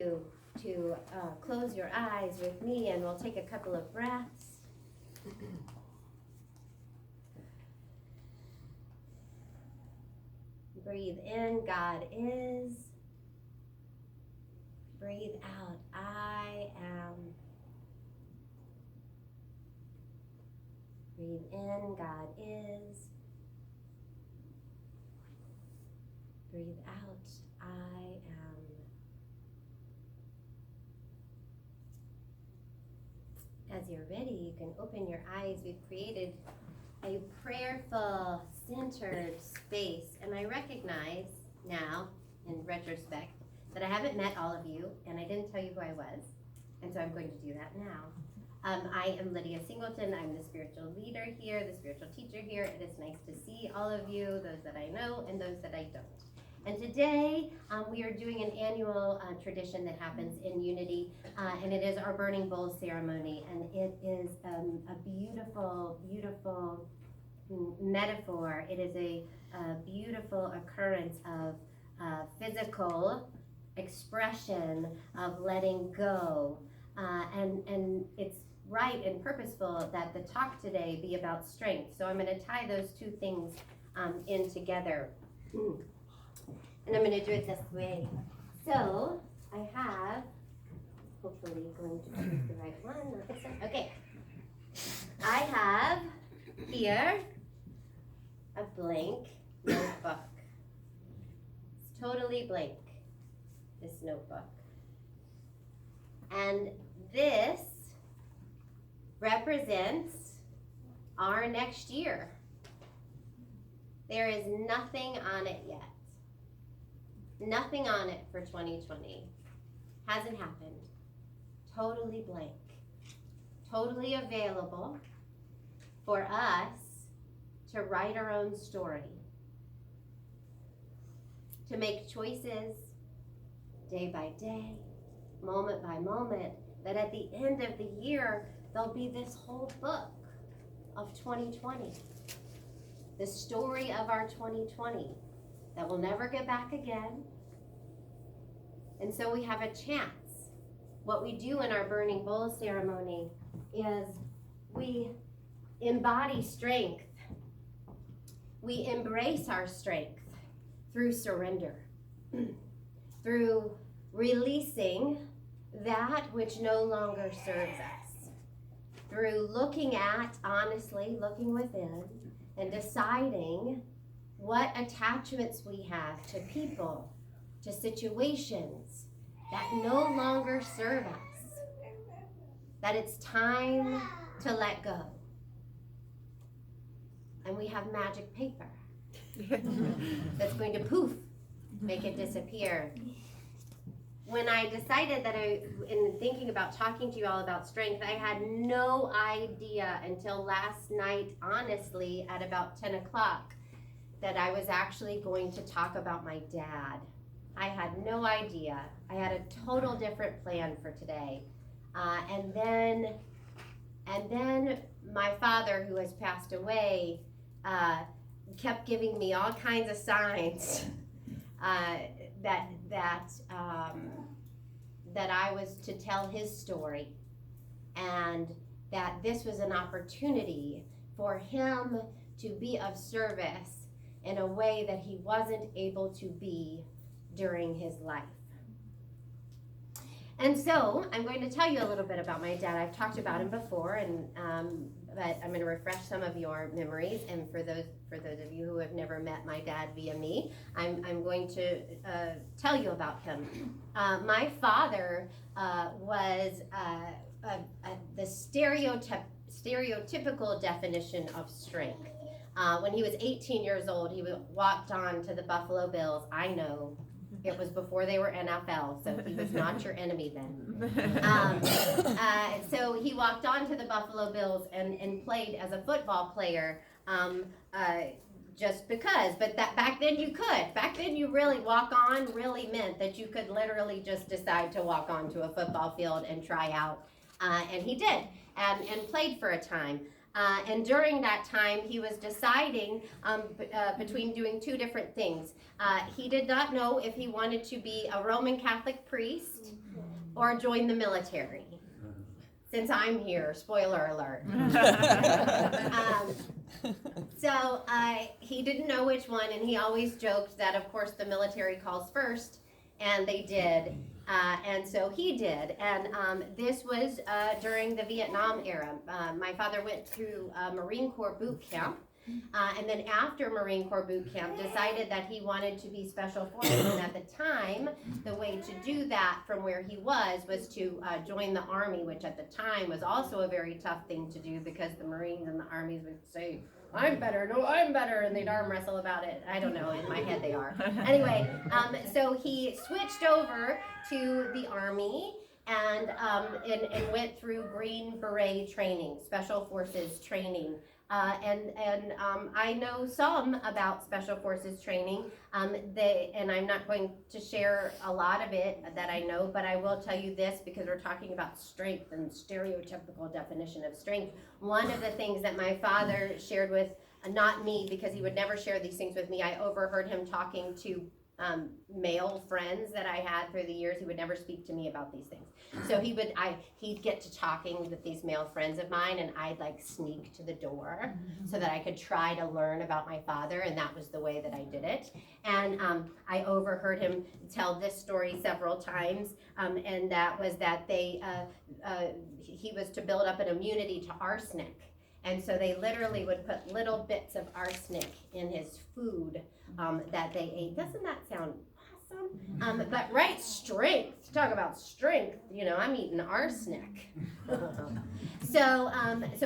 to close your eyes with me, and we'll take a couple of breaths. Breathe in, God is. Breathe out, I am. Breathe in, God is. Breathe out, I am. As you're ready, you can open your eyes. We've created a prayerful, centered space. And I recognize now, in retrospect, that I haven't met all of you, and I didn't tell you who I was. And so I'm going to do that now. I am Lydia Singleton. I'm the spiritual leader here, the spiritual teacher here. It is nice to see all of you, those that I know and those that I don't. And today we are doing an annual tradition that happens in Unity, and it is our burning bowl ceremony. And it is a beautiful, beautiful metaphor. It is a beautiful occurrence of physical expression of letting go. And it's right and purposeful that the talk today be about strength. So I'm going to tie those two things in together. And I'm going to do it this way. So I have, hopefully going to choose the right one. Not this one. Okay. I have here a blank notebook. It's totally blank, this notebook. And this represents our next year. There is nothing on it yet. Nothing on it for 2020. Hasn't happened. Totally blank. Totally available for us to write our own story. To make choices day by day, moment by moment, that at the end of the year, there'll be this whole book of 2020. The story of our 2020 that we'll never get back again. And so we have a chance. What we do in our burning bowl ceremony is we embody strength. We embrace our strength through surrender, through releasing that which no longer serves us, through looking at, honestly, looking within and deciding what attachments we have to people, to situations that no longer serve us, that it's time to let go. And we have magic paper that's going to poof, make it disappear. When I decided that in thinking about talking to you all about strength, I had no idea until last night, honestly, at about 10 o'clock, that I was actually going to talk about my dad. I had no idea. I had a total different plan for today. And then my father, who has passed away, kept giving me all kinds of signs that I was to tell his story, and that this was an opportunity for him to be of service in a way that he wasn't able to be during his life. And so I'm going to tell you a little bit about my dad. I've talked about him before, and but I'm going to refresh some of your memories. And for those of you who have never met my dad via me, I'm going to tell you about him. My father was the stereotypical definition of strength. When he was 18 years old, he walked on to the Buffalo Bills. I know. It was before they were NFL, so he was not your enemy then. So he walked on to the Buffalo Bills and played as a football player just because. But that back then you could. Back then you really walk on really meant that you could literally just decide to walk onto a football field and try out. And he did, and played for a time. And during that time, he was deciding between doing two different things. He did not know if he wanted to be a Roman Catholic priest or join the military. Since I'm here, spoiler alert. So he didn't know which one, and he always joked that, of course, the military calls first, and they did. And so he did. And this was during the Vietnam era. My father went through Marine Corps boot camp. And then after Marine Corps boot camp, decided that he wanted to be special forces. And at the time, the way to do that from where he was to join the Army, which at the time was also a very tough thing to do because the Marines and the Armies would say, I'm better, no, I'm better, and they'd arm wrestle about it. I don't know, in my head they are. Anyway, so he switched over to the Army and went through Green Beret training, Special Forces training. I know some about Special Forces training, and I'm not going to share a lot of it that I know, but I will tell you this because we're talking about strength and stereotypical definition of strength. One of the things that my father shared with, not me, because he would never share these things with me, I overheard him talking to male friends that I had through the years. He would never speak to me about these things. So he'd get to talking with these male friends of mine, and I'd like sneak to the door so that I could try to learn about my father, and that was the way that I did it. And I overheard him tell this story several times, and that was that he was to build up an immunity to arsenic. And so they literally would put little bits of arsenic in his food that they ate. Doesn't that sound awesome? But right, strength. Talk about strength. You know, I'm eating arsenic. So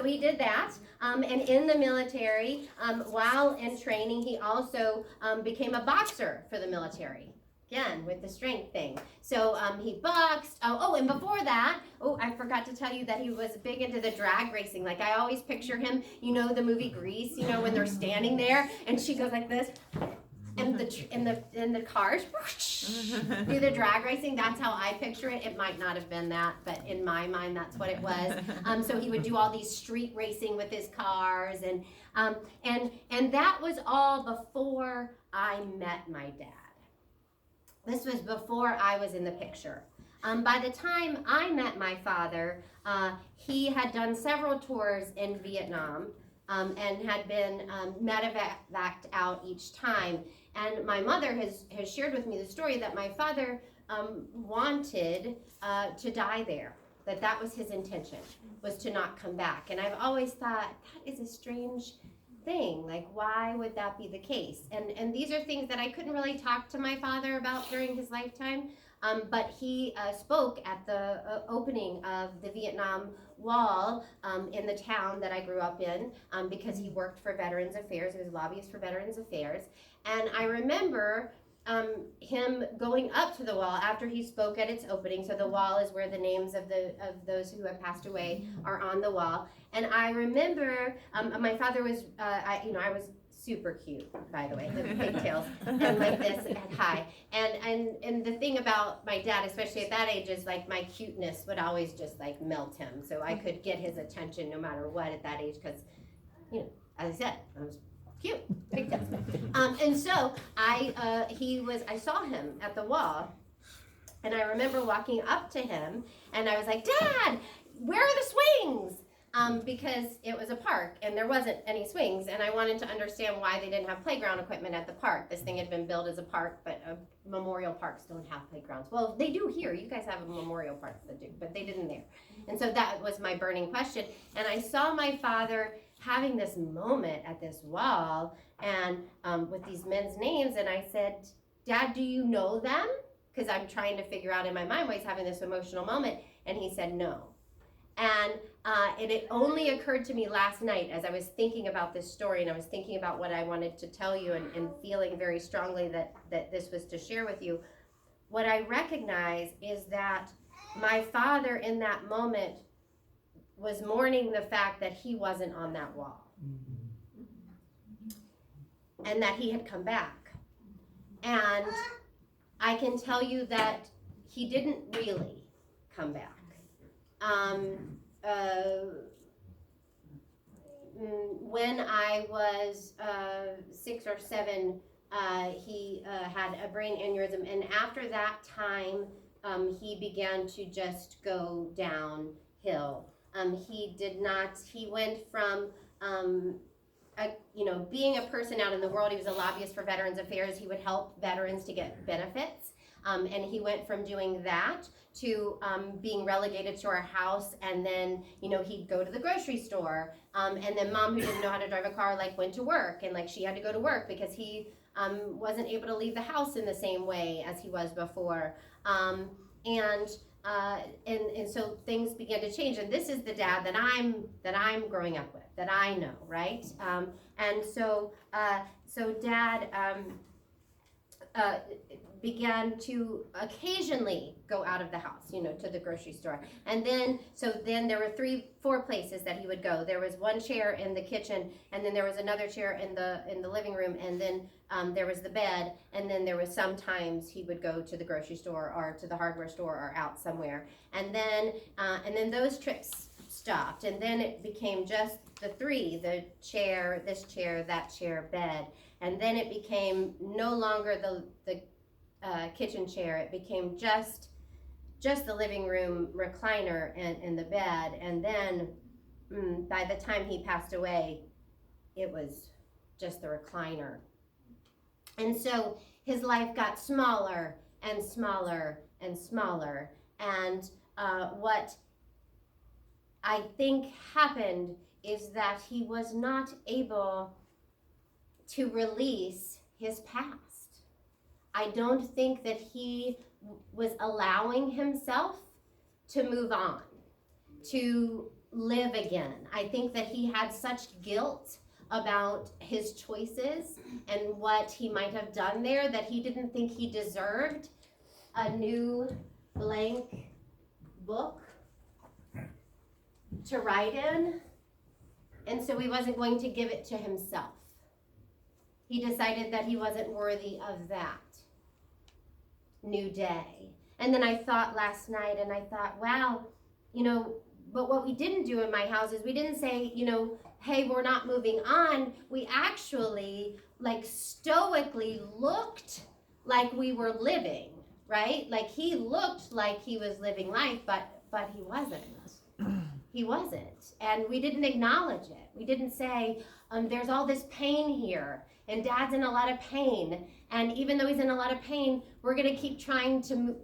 he did that. And in the military, while in training, he also became a boxer for the military. Again, with the strength thing. So he boxed. And before that, I forgot to tell you that he was big into the drag racing. Like I always picture him, you know, the movie Grease, you know, when they're standing there and she goes like this, and the cars do the drag racing. That's how I picture it. It might not have been that, but in my mind, that's what it was. So he would do all these street racing with his cars, and that was all before I met my dad. This was before I was in the picture. By the time I met my father, he had done several tours in Vietnam and had been medevaced out each time. And my mother has shared with me the story that my father wanted to die there, that was his intention, was to not come back. And I've always thought, that is a strange thing. Like, why would that be the case? And these are things that I couldn't really talk to my father about during his lifetime, but he spoke at the opening of the Vietnam Wall in the town that I grew up in because he worked for Veterans Affairs. He was a lobbyist for Veterans Affairs. And I remember him going up to the wall after he spoke at its opening. So the wall is where the names of those who have passed away are on the wall. And I remember my father was, I was super cute, by the way, the pigtails, and like this and high. And the thing about my dad, especially at that age, is like my cuteness would always just like melt him. So I could get his attention no matter what at that age, because, you know, as I said, I was cute, pigtails. And so I saw him at the wall, and I remember walking up to him, and I was like, Dad, where are the swings? Because it was a park and there wasn't any swings, and I wanted to understand why they didn't have playground equipment at the park. This thing had been built as a park, but memorial parks don't have playgrounds. Well, they do here. You guys have a memorial park that do, but they didn't there. And so that was my burning question. And I saw my father having this moment at this wall and with these men's names, and I said, Dad, do you know them? Because I'm trying to figure out in my mind why he's having this emotional moment. And he said no. And it only occurred to me last night as I was thinking about this story, and I was thinking about what I wanted to tell you, and feeling very strongly that this was to share with you. What I recognize is that my father in that moment was mourning the fact that he wasn't on that wall, and that he had come back. And I can tell you that he didn't really come back. When I was 6 or 7, he had a brain aneurysm, and after that time, he began to just go downhill. He went from, being a person out in the world. He was a lobbyist for Veterans Affairs. He would help veterans to get benefits. And he went from doing that to being relegated to our house, and then he'd go to the grocery store, and then Mom, who didn't know how to drive a car, went to work, and she had to go to work because he wasn't able to leave the house in the same way as he was before, and so things began to change. And this is the dad that I'm growing up with, that I know, right? And so Dad began to occasionally go out of the house, to the grocery store. And then there were 3-4 places that he would go. There was one chair in the kitchen, and then there was another chair in the living room, and then there was the bed, and then there was sometimes he would go to the grocery store or to the hardware store or out somewhere. And then those trips stopped, and then it became just the 3, the chair, this chair, that chair, bed. And then it became no longer the kitchen chair. It became just the living room recliner and the bed. And then by the time he passed away, it was just the recliner. And so his life got smaller and smaller and smaller. And what I think happened is that he was not able to release his past. I don't think that he was allowing himself to move on, to live again. I think that he had such guilt about his choices and what he might have done there that he didn't think he deserved a new blank book to write in, and so he wasn't going to give it to himself. He decided that he wasn't worthy of that new day. And then I thought last night, and I thought, wow, but what we didn't do in my house is we didn't say, hey, we're not moving on. We actually stoically looked like we were living, right? He looked like he was living life, but he wasn't. He wasn't. And we didn't acknowledge it. We didn't say, there's all this pain here, and Dad's in a lot of pain. And even though he's in a lot of pain, we're going to keep trying to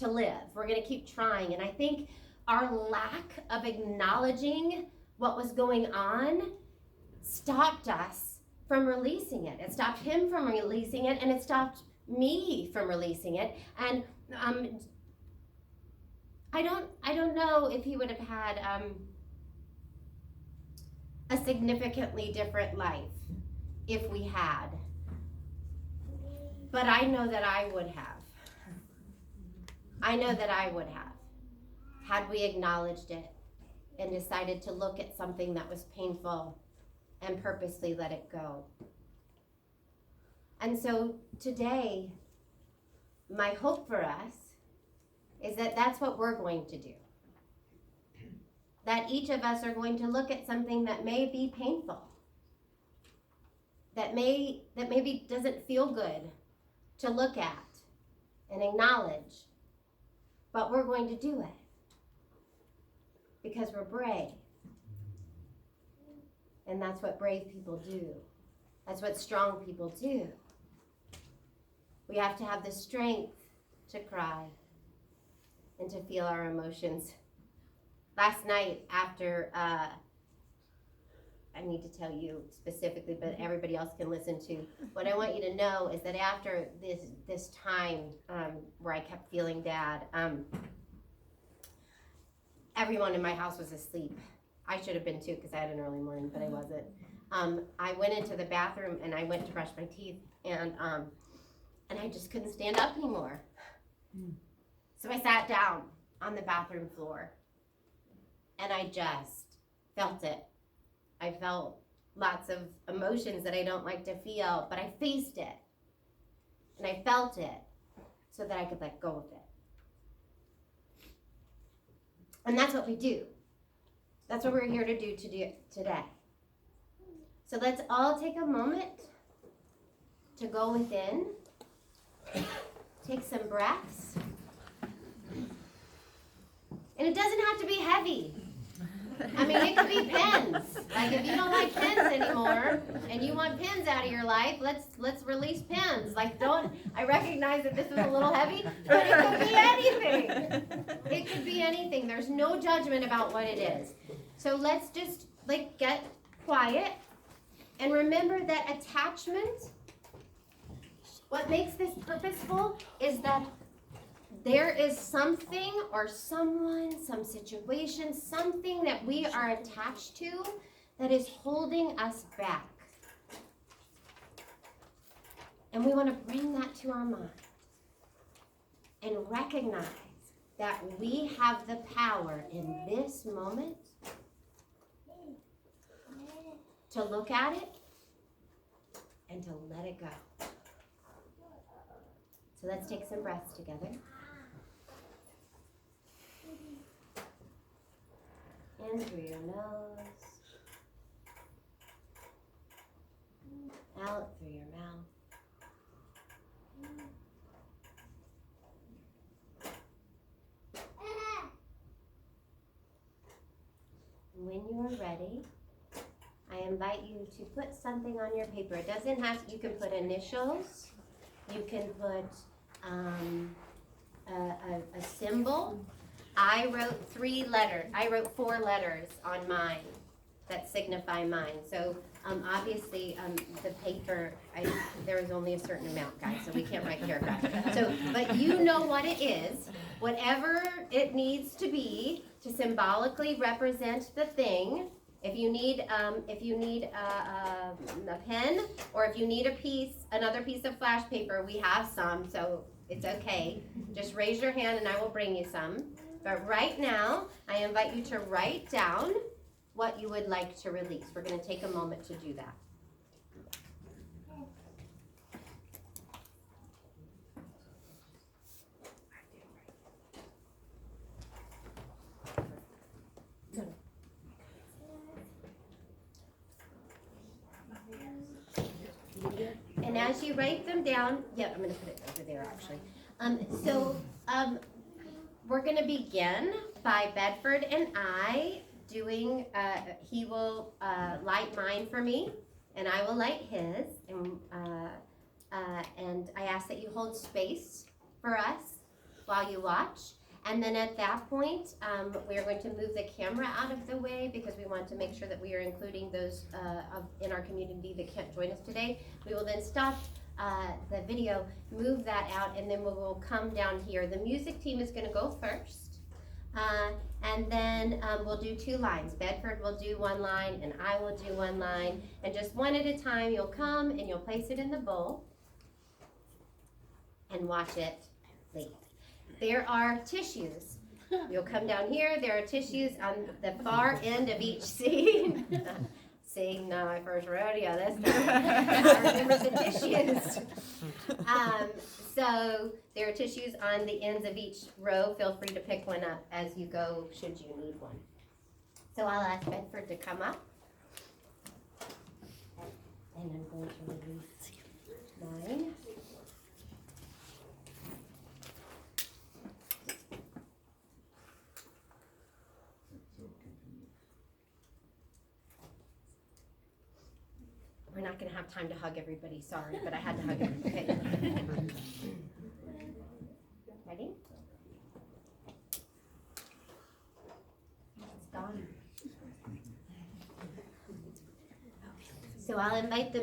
live. We're going to keep trying. And I think our lack of acknowledging what was going on stopped us from releasing it. It stopped him from releasing it, and it stopped me from releasing it. And I don't know if he would have had a significantly different life if we had. But I know that I would have. I know that I would have, had we acknowledged it and decided to look at something that was painful and purposely let it go. And so today, my hope for us is that that's what we're going to do. That each of us are going to look at something that may be painful, that maybe doesn't feel good to look at and acknowledge, but we're going to do it because we're brave. And that's what brave people do. That's what strong people do. We have to have the strength to cry and to feel our emotions. Last night after, I need to tell you specifically, but everybody else can listen to. What I want you to know is that after this time where I kept feeling Dad, everyone in my house was asleep. I should have been too because I had an early morning, but I wasn't. I went into the bathroom and I went to brush my teeth, and I just couldn't stand up anymore. So I sat down on the bathroom floor, and I just felt it. I felt lots of emotions that I don't like to feel, but I faced it, and I felt it so that I could let go of it. And that's what we do. That's what we're here to do today. So let's all take a moment to go within, take some breaths, And it doesn't have to be heavy. I mean, it could be pens. Like if you don't like pens anymore and you want pens out of your life, let's release pens. Like I recognize that this is a little heavy, but it could be anything. It could be anything. There's no judgment about what it is. So let's just get quiet and remember that attachment, what makes this purposeful is that there is something or someone, some situation, something that we are attached to that is holding us back. And we want to bring that to our mind and recognize that we have the power in this moment to look at it and to let it go. So let's take some breaths together. In through your nose, out through your mouth. When you are ready, I invite you to put something on your paper. It doesn't have to, you can put initials, you can put a symbol. I wrote 4 letters on mine that signify mine. So obviously the paper, there was only a certain amount, guys, so we can't write paragraphs. So, but you know what it is, whatever it needs to be to symbolically represent the thing. If you need a pen, or if you need another piece of flash paper, we have some, so it's okay. Just raise your hand and I will bring you some. But right now, I invite you to write down what you would like to release. We're going to take a moment to do that. And as you write them down, I'm going to put it over there actually. We're going to begin by Bedford and I doing, he will light mine for me, and I will light his. And I ask that you hold space for us while you watch. And then at that point, we are going to move the camera out of the way because we want to make sure that we are including those in our community that can't join us today. We will then stop the video, move that out, and then we will come down here. The music team is going to go first, and then we'll do 2 lines. Bedford will do 1 line, and I will do 1 line, and just one at a time, you'll come and you'll place it in the bowl and watch it leave. There are tissues. You'll come down here. There are tissues on the far end of each scene. Seeing my first rodeo this time. I remember the tissues. So there are tissues on the ends of each row. Feel free to pick one up as you go should you need one. So I'll ask Bedford to come up. And I'm going to release mine. We're not going to have time to hug everybody, sorry, but I had to hug everybody. Okay. Ready? It's gone. So I'll invite them